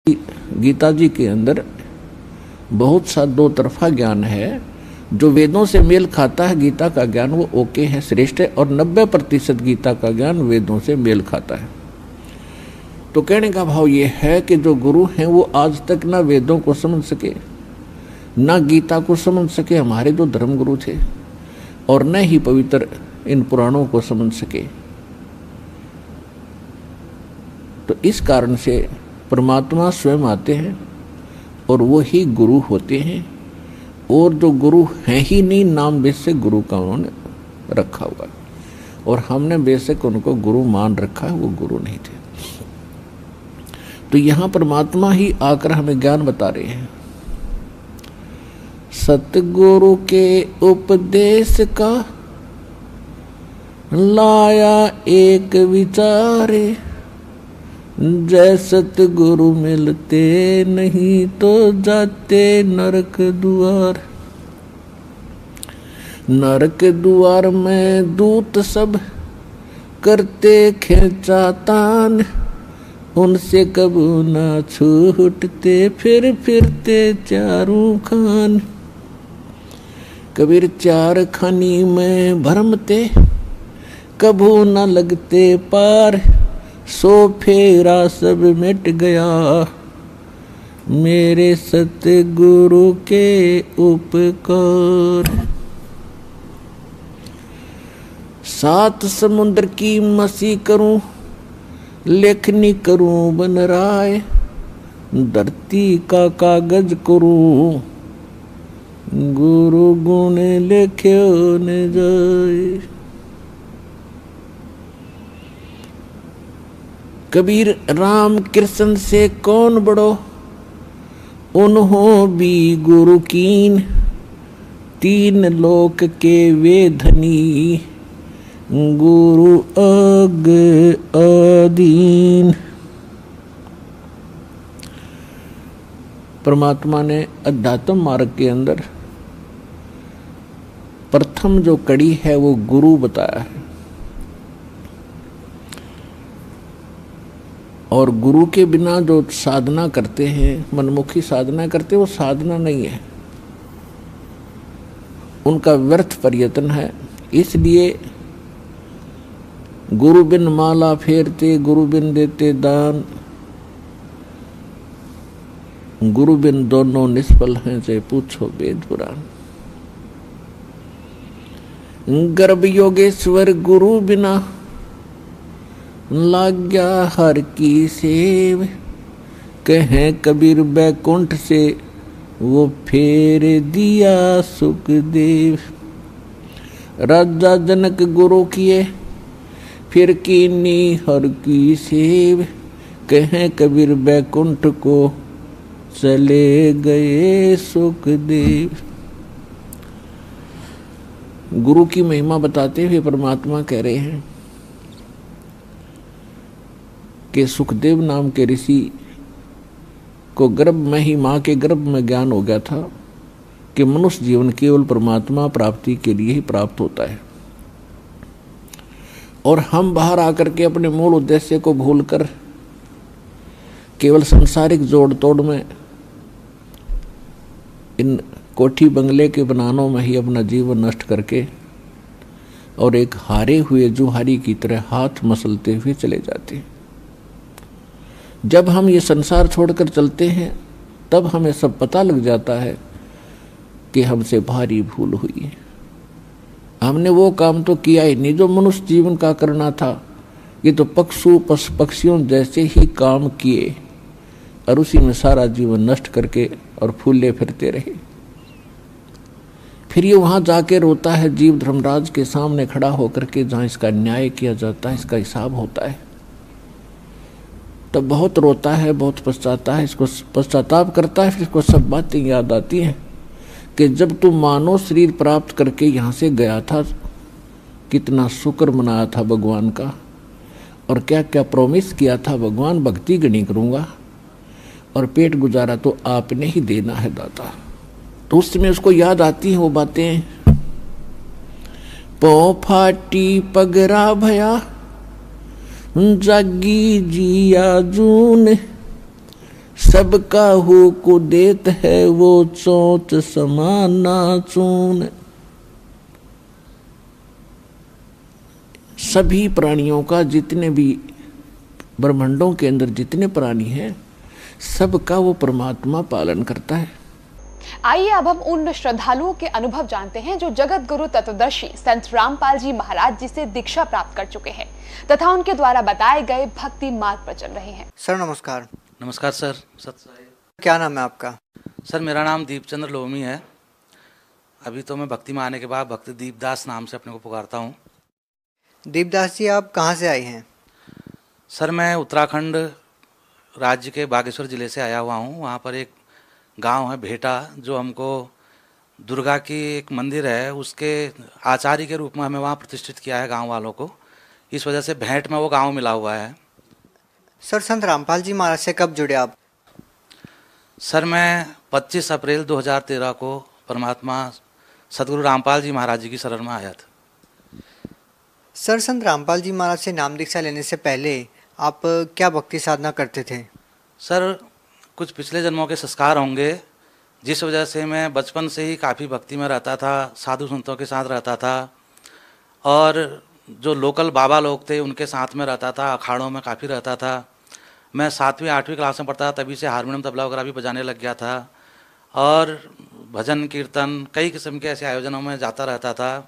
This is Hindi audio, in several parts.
गीता जी के अंदर बहुत सा दो तरफा ज्ञान है। जो वेदों से मेल खाता है गीता का ज्ञान वो ओके है, श्रेष्ठ है, और 90% गीता का ज्ञान वेदों से मेल खाता है। तो कहने का भाव ये है कि जो गुरु हैं वो आज तक ना वेदों को समझ सके, ना गीता को समझ सके, हमारे जो धर्म गुरु थे, और न ही पवित्र इन पुराणों को समझ सके। तो इस कारण से परमात्मा स्वयं आते हैं और वो ही गुरु होते हैं, और जो गुरु हैं ही नहीं, नाम बेशक गुरु का उन्होंने रखा हुआ, और हमने बेशक उनको गुरु मान रखा है, वो गुरु नहीं थे। तो यहाँ परमात्मा ही आकर हमें ज्ञान बता रहे हैं। सतगुरु के उपदेश का लाया एक विचारे, जय सतगुरु मिलते नहीं तो जाते नरक द्वार। नरक द्वार में दूत सब करते खींचातान, उनसे कबू ना छूटते फिर फिरते चारों खान। कबीर चार खानी में भरमते कबू न लगते पार, सो फेरा सब मिट गया मेरे सतगुरु के उपकार। सात समुद्र की मसी करूं, लेखनी करूं बन राय, धरती का कागज करूं, गुरु गुण लिख्यो न जाए। कबीर राम कृष्ण से कौन बड़ो, उन्हों भी गुरु कीन, तीन लोक के वे धनी, गुरु अग अधीन। परमात्मा ने अध्यात्म मार्ग के अंदर प्रथम जो कड़ी है वो गुरु बताया है, और गुरु के बिना जो साधना करते हैं, मनमुखी साधना करते हैं, वो साधना नहीं है, उनका व्यर्थ प्रयत्न है। इसलिए गुरु बिन माला फेरते, गुरु बिन देते दान, गुरु बिन दोनों निष्फल हैं, से पूछो वेद पुराण। गर्भ योगेश्वर गुरु बिना, लाग्या हर की सेव, कहें कबीर बैकुंठ से वो फेर दिया सुखदेव। राजा जनक गुरु किए, फिर कीनी हर की सेव, कहें कबीर बैकुंठ को चले गए सुखदेव। गुरु की महिमा बताते हुए परमात्मा कह रहे हैं कि सुखदेव नाम के ऋषि को गर्भ में ही, माँ के गर्भ में ज्ञान हो गया था कि मनुष्य जीवन केवल परमात्मा प्राप्ति के लिए ही प्राप्त होता है, और हम बाहर आकर के अपने मूल उद्देश्य को भूलकर केवल सांसारिक जोड़ तोड़ में, इन कोठी बंगले के बनानों में ही अपना जीवन नष्ट करके और एक हारे हुए जुहारी की तरह हाथ मसलते हुए चले जाते हैं। जब हम ये संसार छोड़कर चलते हैं तब हमें सब पता लग जाता है कि हमसे भारी भूल हुई है। हमने वो काम तो किया ही नहीं जो मनुष्य जीवन का करना था। ये तो पक्षियों जैसे ही काम किए और उसी में सारा जीवन नष्ट करके और फूले फिरते रहे। फिर ये वहां जाके रोता है जीव धर्मराज के सामने खड़ा होकर के, जहां इसका न्याय किया जाता है, इसका हिसाब होता है। तो बहुत रोता है, बहुत पछताता है, इसको पश्चाताप करता है। फिर इसको सब बातें याद आती हैं कि जब तू मानव शरीर प्राप्त करके यहाँ से गया था, कितना शुक्र मनाया था भगवान का, और क्या क्या प्रॉमिस किया था भगवान, भक्ति गणी करूँगा और पेट गुजारा तो आपने ही देना है दाता। तो उस समय उसको याद आती हैं वो बातें। पौ फाटी पगरा भया, जागी जिया जून, सबका हो को देत है वो चोट समाना चून। सभी प्राणियों का, जितने भी ब्रह्मांडों के अंदर जितने प्राणी हैं, सबका वो परमात्मा पालन करता है। आइए अब हम उन श्रद्धालुओं के अनुभव जानते हैं जो जगत गुरु तत्वदर्शी संत रामपाल जी महाराज जी से दीक्षा प्राप्त कर चुके हैं तथा उनके द्वारा बताए गए भक्ति मार्ग पर चल रहे हैं। सर नमस्कार। नमस्कार सर। क्या नाम है आपका? सर मेरा नाम दीपचंद्र लोमी है। अभी तो मैं भक्ति में आने के बाद भक्ति दीपदास नाम से अपने को पुकारता हूँ। दीपदास जी, आप कहाँ से आए हैं? सर मैं उत्तराखंड राज्य के बागेश्वर ज़िले से आया हुआ हूँ। वहाँ पर एक गांव है भेटा, जो हमको दुर्गा की एक मंदिर है उसके आचार्य के रूप में हमें वहाँ प्रतिष्ठित किया है गांव वालों को। इस वजह से भेंट में वो गांव मिला हुआ है। सर संत रामपाल जी महाराज से कब जुड़े आप? सर मैं 25 अप्रैल 2013 को परमात्मा सदगुरु रामपाल जी महाराज जी की शरण में आया था। सर संत रामपाल जी महाराज से नाम दीक्षा लेने से पहले आप क्या भक्ति साधना करते थे? सर कुछ पिछले जन्मों के संस्कार होंगे, जिस वजह से मैं बचपन से ही काफ़ी भक्ति में रहता था, साधु संतों के साथ रहता था और जो लोकल बाबा लोग थे उनके साथ में रहता था, अखाड़ों में काफ़ी रहता था। मैं 7वीं 8वीं क्लास में पढ़ता था, तभी से हारमोनियम तबला वगैरह भी बजाने लग गया था और भजन कीर्तन कई किस्म के ऐसे आयोजनों में जाता रहता था।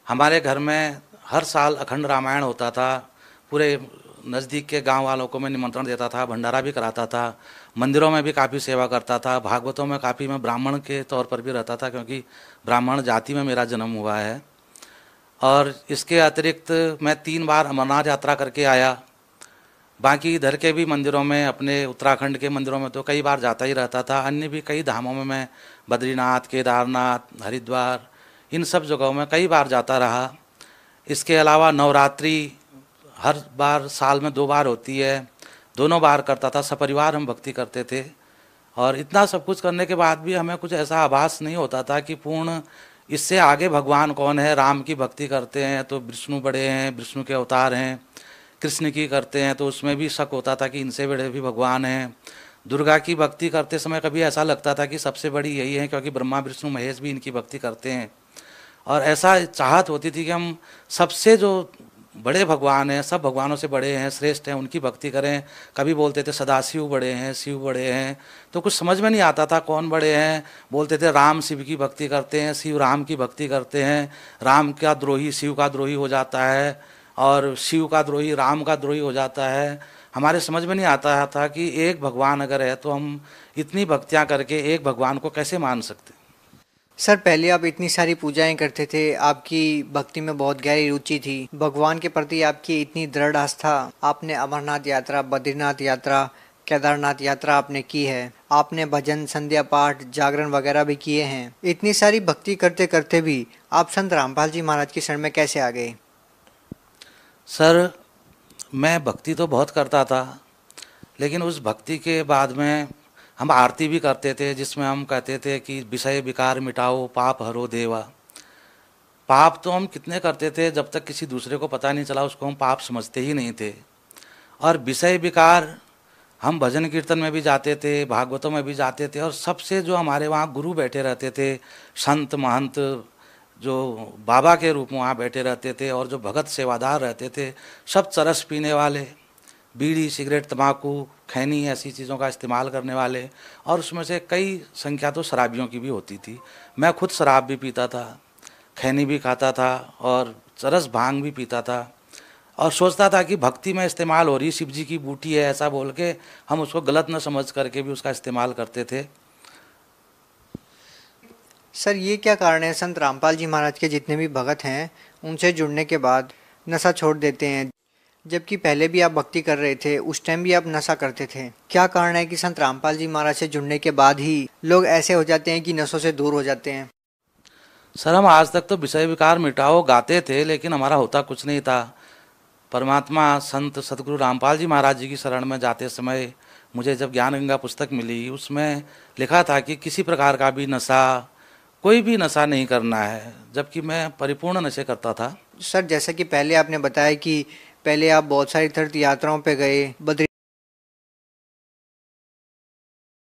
हमारे घर में हर साल अखंड रामायण होता था। पूरे नज़दीक के गांव वालों को मैं निमंत्रण देता था, भंडारा भी कराता था, मंदिरों में भी काफ़ी सेवा करता था, भागवतों में काफ़ी, मैं ब्राह्मण के तौर पर भी रहता था क्योंकि ब्राह्मण जाति में मेरा जन्म हुआ है। और इसके अतिरिक्त मैं 3 बार अमरनाथ यात्रा करके आया। बाकी इधर के भी मंदिरों में, अपने उत्तराखंड के मंदिरों में तो कई बार जाता ही रहता था। अन्य भी कई धामों में मैं बद्रीनाथ, केदारनाथ, हरिद्वार, इन सब जगहों में कई बार जाता रहा। इसके अलावा नवरात्रि हर बार साल में 2 बार होती है, दोनों बार करता था। सपरिवार हम भक्ति करते थे और इतना सब कुछ करने के बाद भी हमें कुछ ऐसा आभास नहीं होता था कि पूर्ण इससे आगे भगवान कौन है। राम की भक्ति करते हैं तो विष्णु बड़े हैं, विष्णु के अवतार हैं। कृष्ण की करते हैं तो उसमें भी शक होता था कि इनसे बड़े भी भगवान हैं। दुर्गा की भक्ति करते समय कभी ऐसा लगता था कि सबसे बड़ी यही है, क्योंकि ब्रह्मा विष्णु महेश भी इनकी भक्ति करते हैं। और ऐसा चाहत होती थी कि हम सबसे जो बड़े भगवान हैं, सब भगवानों से बड़े हैं, श्रेष्ठ हैं, उनकी भक्ति करें। कभी बोलते थे सदाशिव बड़े हैं, शिव बड़े हैं, तो कुछ समझ में नहीं आता था कौन बड़े हैं। बोलते थे राम शिव की भक्ति करते हैं, शिव राम की भक्ति करते हैं। राम का द्रोही शिव का द्रोही हो जाता है और शिव का द्रोही राम का द्रोही हो जाता है। हमारे समझ में नहीं आता था कि एक भगवान अगर है तो हम इतनी भक्तियाँ करके एक भगवान को कैसे मान सकते। सर पहले आप इतनी सारी पूजाएं करते थे, आपकी भक्ति में बहुत गहरी रुचि थी, भगवान के प्रति आपकी इतनी दृढ़ आस्था, आपने अमरनाथ यात्रा, बद्रीनाथ यात्रा, केदारनाथ यात्रा आपने की है, आपने भजन, संध्या पाठ, जागरण वगैरह भी किए हैं। इतनी सारी भक्ति करते करते भी आप संत रामपाल जी महाराज की शरण में कैसे आ गए? सर मैं भक्ति तो बहुत करता था, लेकिन उस भक्ति के बाद में हम आरती भी करते थे, जिसमें हम कहते थे कि विषय विकार मिटाओ, पाप हरो देवा। पाप तो हम कितने करते थे, जब तक किसी दूसरे को पता नहीं चला उसको हम पाप समझते ही नहीं थे। और विषय विकार हम भजन कीर्तन में भी जाते थे, भागवतों में भी जाते थे। और सबसे जो हमारे वहाँ गुरु बैठे रहते थे, संत महंत जो बाबा के रूप में वहाँ बैठे रहते थे, और जो भगत सेवादार रहते थे, सब चरस पीने वाले, बीड़ी, सिगरेट, तंबाकू, खैनी, ऐसी चीज़ों का इस्तेमाल करने वाले। और उसमें से कई संख्या तो शराबियों की भी होती थी। मैं खुद शराब भी पीता था, खैनी भी खाता था और चरस भांग भी पीता था, और सोचता था कि भक्ति में इस्तेमाल हो रही शिव जी की बूटी है, ऐसा बोल के हम उसको गलत न समझ करके भी उसका इस्तेमाल करते थे। सर ये क्या कारण है संत रामपाल जी महाराज के जितने भी भगत हैं उनसे जुड़ने के बाद नशा छोड़ देते हैं, जबकि पहले भी आप भक्ति कर रहे थे, उस टाइम भी आप नशा करते थे? क्या कारण है कि संत रामपाल जी महाराज से जुड़ने के बाद ही लोग ऐसे हो जाते हैं कि नशों से दूर हो जाते हैं? सर हम आज तक तो विषय विकार मिटाओ गाते थे, लेकिन हमारा होता कुछ नहीं था। परमात्मा संत सदगुरु रामपाल जी महाराज जी की शरण में जाते समय मुझे जब ज्ञान गंगा पुस्तक मिली, उसमें लिखा था कि किसी प्रकार का भी नशा, कोई भी नशा नहीं करना है, जबकि मैं परिपूर्ण नशे करता था। सर जैसा कि पहले आपने बताया कि पहले आप बहुत सारी तीर्थ यात्राओं पे गए, बद्रीनाथ